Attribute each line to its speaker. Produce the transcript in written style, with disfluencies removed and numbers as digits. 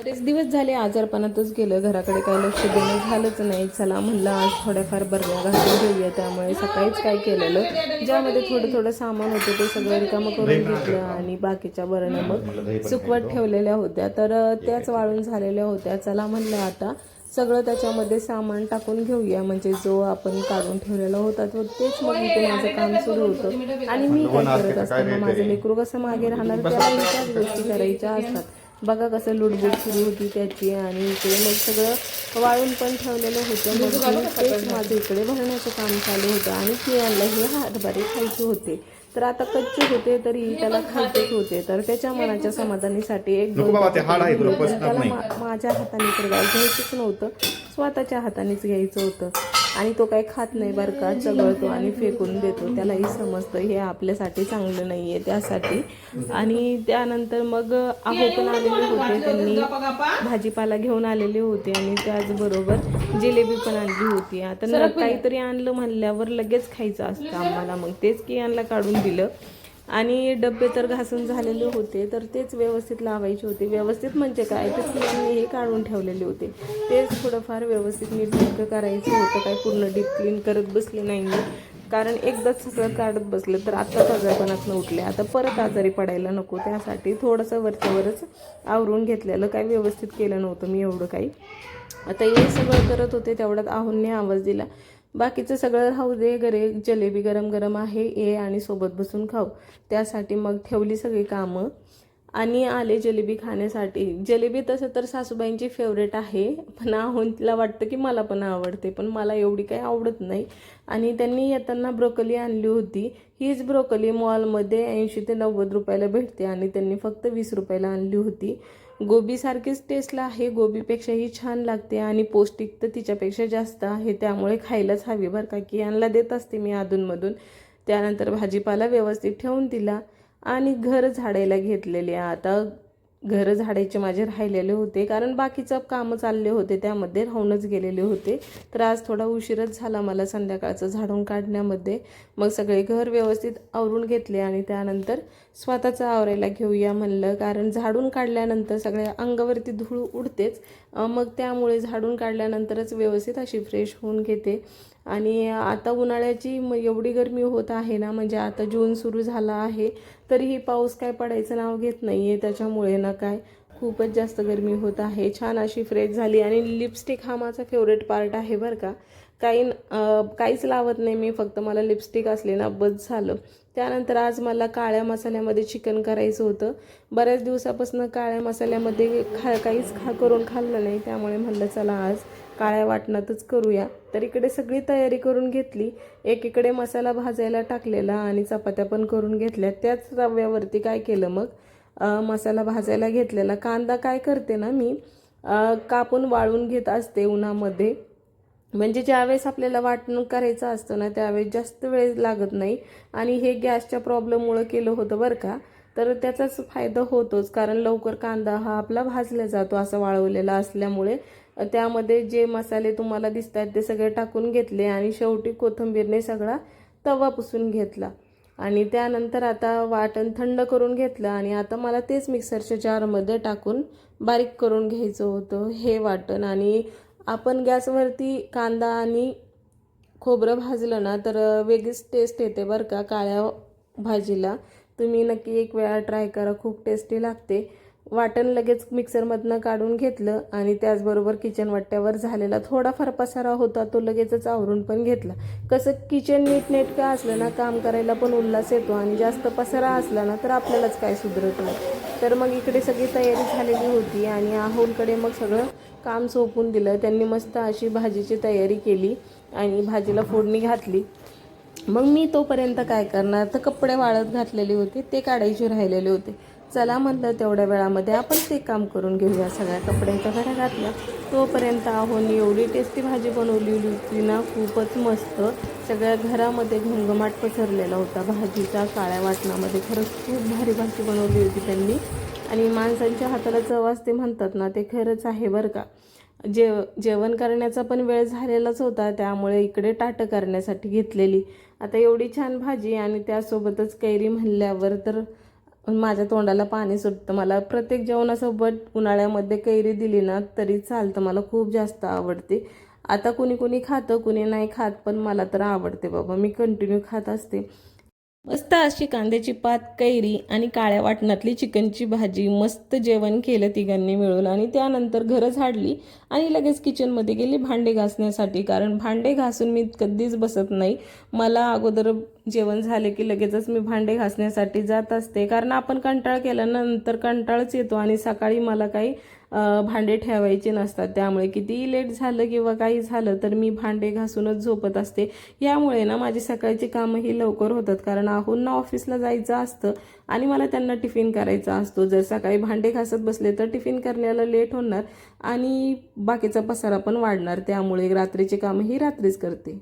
Speaker 1: बरेच दिवस झाले आजारपणातच गेलं, घराकडे काही लक्ष देणं झालंच नाही. चला म्हणलं आज थोड्याफार बरण्या घासून घेऊया. त्यामुळे सकाळीच काय केलेलं, ज्यामध्ये थोडं थोडं सामान होतं ते सगळं रिकामं करून घेतलं आणि बाकीच्या बरण्या मग सुकवत ठेवलेल्या होत्या, तर त्याच वाळून झालेल्या होत्या. चला म्हणलं आता सगळं त्याच्यामध्ये सामान टाकून घेऊया, म्हणजे जो आपण काढून ठेवलेला होता तो तेच मग इथे माझं काम सुरू होतं. आणि मी काय करत असताना माझं लेकरू कसं मागे राहणार, त्याला त्याच गोष्टी करायच्या असतात. बघा कसं लुडबुड सुरू होती त्याची. आणि इकडे मग सगळं वाळून पण ठेवलेलं होतं. मग तेच माझं इकडे भरण्याचं काम चालू होतं. आणि कियांना हे हरभरे खायचे होते, तर आता कच्चे होते तरी त्याला खायचेच होते. तर त्याच्या मनाच्या समाधानासाठी एक त्याला माझ्या हाताने तर घ्यायचंच नव्हतं, स्वतःच्या हातानेच घ्यायचं होतं. आणि तो काही खात नाही बरं का, चघळतो आणि फेकून देतो. त्यालाही समजतं हे आपल्यासाठी चांगलं नाही आहे त्यासाठी. आणि त्यानंतर मग आहो पण आलेले होते, त्यांनी भाजीपाला घेऊन आलेले होते आणि त्याचबरोबर जिलेबी पण आणली होती. आता काहीतरी आणलं म्हणल्यावर लगेच खायचं असतं आम्हाला, मग तेच की यांना काढून दिलं. आणि डबे तर घासून झालेले होते, तर तेच व्यवस्थित लावायचे होते. व्यवस्थित म्हणजे काय, तर कियांनी हे काढून ठेवलेले होते तेच थोडंफार व्यवस्थित नीटनेटकं करायचं होतं. काही पूर्ण डीप क्लीन करत बसले नाही, कारण एकदाच सगळं काढत बसलं तर आत्ताच आजारपणात उठले, आता परत आजारी पडायला नको. त्यासाठी थोडंसं वरच्यावरच आवरून घेतलेलं, काही व्यवस्थित केलं नव्हतं मी एवढं काही. आता हे सगळं करत होते तेवढ्यात आहोंनी आवाज दिला, बाकीचं सगळं राहू दे, घरी जलेबी गरम गरम आहे, ये आणि सोबत बसून खाऊ. त्यासाठी मग ठेवली सगळी कामं आणि आले जलेबी खाण्यासाठी. जलेबी तसं तर सासूबाईंची फेवरेट आहे, पण आहोंला वाटतं की मला पण आवडते, पण मला एवढी काही आवडत नाही. आणि त्यांनी येताना ब्रोकली आणली होती. हीच ब्रोकली मॉलमध्ये 80 ते 90 रुपयाला भेटते आणि त्यांनी फक्त 20 रुपयाला आणली होती. गोबीसारखीच टेस्टला आहे, गोबीपेक्षाही छान लागते आणि पौष्टिक तर तिच्यापेक्षा जास्त आहे. त्यामुळे खायलाच हवी बरं का, की यांना देत असते मी अधूनमधून. त्यानंतर भाजीपाला व्यवस्थित ठेवून दिला आणि घर झाडायला घेतलेले. आता घर झाडायचे माझे राहिलेले होते, कारण बाकीचं कामं चालले होते त्यामध्ये राहूनच गेलेले होते. तर आज थोडा उशीरच झाला मला संध्याकाळचं झाडून काढण्यामध्ये. मग सगळे घर व्यवस्थित आवरून घेतले आणि त्यानंतर स्वतःचं आवरायला घेऊया म्हणलं, कारण झाडून काढल्यानंतर सगळ्या अंगावरती धूळ उडतेच. मग त्यामुळे झाडून काढल्यानंतरच व्यवस्थित अशी फ्रेश होऊन घेते. आणि आता उन्हाळ्याची एवढी गरमी होत आहे ना, म्हणजे आता जून सुरू झाला आहे तरीही पाऊस काय पडायचं नाव घेत नाही आहे. त्याच्यामुळे ना काय खूपच जास्त गरमी होत आहे. छान अशी फ्रेश झाली. आणि लिपस्टिक हा माझा फेवरेट पार्ट आहे बरं का, काहीच लावत नाही मी, फक्त मला लिपस्टिक असले ना बस झालं. त्यानंतर आज मला काळ्या मसाल्यामध्ये चिकन करायचं होतं. बऱ्याच दिवसापासून काळ्या मसाल्यामध्ये काहीच करून खाल्लं नाही, त्यामुळे म्हणलं चला आज काळ्या वाटणातच करूया. तर इकडे सगळी तयारी करून घेतली. एकीकडे मसाला भाजायला टाकलेला आणि चपात्या पण करून घेतल्या. त्याच रव्यावरती काय केलं मग, मसाला भाजायला घेतलेला. कांदा काय करते ना मी, कापून वाळून घेत असते उन्हामध्ये, म्हणजे ज्यावेळेस आपल्याला वाटण करायचं असतं ना त्यावेळेस जास्त वेळ लागत नाही. आणि हे गॅसच्या प्रॉब्लेममुळे केलं होतं बरं का, तर त्याचाच फायदा होतोच, कारण लवकर कांदा हा आपला भाजला जातो असं वाळवलेला असल्यामुळे. त्यामध्ये जे मसाले तुम्हाला दिसत आहेत ते सगळे टाकून घेतले आणि शेवटी कोथिंबीरने सगळा तवा पुसून घेतला. आणि त्यानंतर आता वाटण थंड करून घेतलं आणि आता मला तेच मिक्सरच्या जारमध्ये टाकून बारीक करून घ्यायचं होतं हे वाटण. आणि आपण गॅसवरती कांदा आणि खोबरं भाजलं ना तर वेगळीच टेस्ट येते बरं का काळ्या भाजीला. तुम्ही नक्की एक वेळा ट्राय करा, खूप टेस्टी लागते. वाटण लगेच मिक्सरमधनं काढून घेतलं आणि त्याचबरोबर किचन वाट्यावर झालेला थोडाफार पसारा होता तो लगेचच आवरून पण घेतला. कसं किचन नीटनेटकं असलं ना काम करायला पण उल्हास येतो, आणि जास्त पसारा असला ना तर आपल्यालाच काय सुधरत नाही. तर मग इकडे सगळी तयारी झालेली होती आणि आहोंकडे मग सगळं काम सोपून दिलं. त्यांनी मस्त अशी भाजीची तयारी केली आणि भाजीला फोडणी घातली. मग मी तोपर्यंत काय करणार, तर कपडे वाळत घातलेले होते ते काढायचे राहिलेले होते. चला म्हटलं तेवढ्या वेळामध्ये आपण ते काम करून घेऊया. सगळ्या कपड्यांच्या घड्या घातल्या. तोपर्यंत आहोंनी एवढी टेस्टी भाजी बनवलेली होती ना, खूपच मस्त. सगळ्या घरामध्ये घमघमाट पसरलेला होता भाजीचा काळ्या वाटणामध्ये. खरंच खूप भारी भाजी बनवली होती त्यांनी. आणि माणसांच्या हाताला चव असते म्हणतात ना, ते खरंच आहे बरं का. जेवण करण्याचा पण वेळ झालेलाच होता, त्यामुळे इकडे ताटं करण्यासाठी घेतलेली. आता एवढी छान भाजी आणि त्यासोबतच कैरी म्हणल्यावर तर माझ्या तोंडाला पाणी सुटतं. मला प्रत्येक जेवणासोबत उन्हाळ्यामध्ये कैरी दिली ना तरी चालतं, मला खूप जास्त आवडते. आता कुणी कुणी खातं कुणी नाही खात, पण मला तर आवडते बाबा, मी कंटिन्यू खात असते. मस्त अशी कांद्याची पात, कैरी आणि काळ्या वाटणातली चिकनची भाजी, मस्त जेवण केलं तिघांनी मिळून. आणि त्यानंतर घरं झाडली आणि लगेच किचनमध्ये गेली भांडे घासण्यासाठी, कारण भांडे घासून मी कधीच बसत नाही. मला अगोदर जेवण झाले की लगेचच मी भांडे घासण्यासाठी जात असते, कारण आपण कंटाळ केल्यानंतर कंटाळच येतो आणि सकाळी मला काही भांडे ठेवायचे नसतात. त्यामुळे कितीही लेट झालं किंवा काही झालं तर मी भांडे घासूनच झोपत असते. यामुळे ना माझी सकाळची कामंही लवकर होतात, कारण आहोंना ऑफिसला जायचं असतं आणि मला त्यांना टिफिन करायचा असतो. जर सकाळी भांडे घासत बसले तर टिफिन करण्याला लेट होणार आणि बाकीचा पसारा पण वाढणार. त्यामुळे रात्रीची कामंही रात्रीच करते.